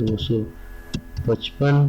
200، 55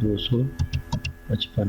255،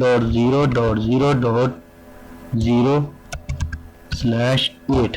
.0.0.0/8،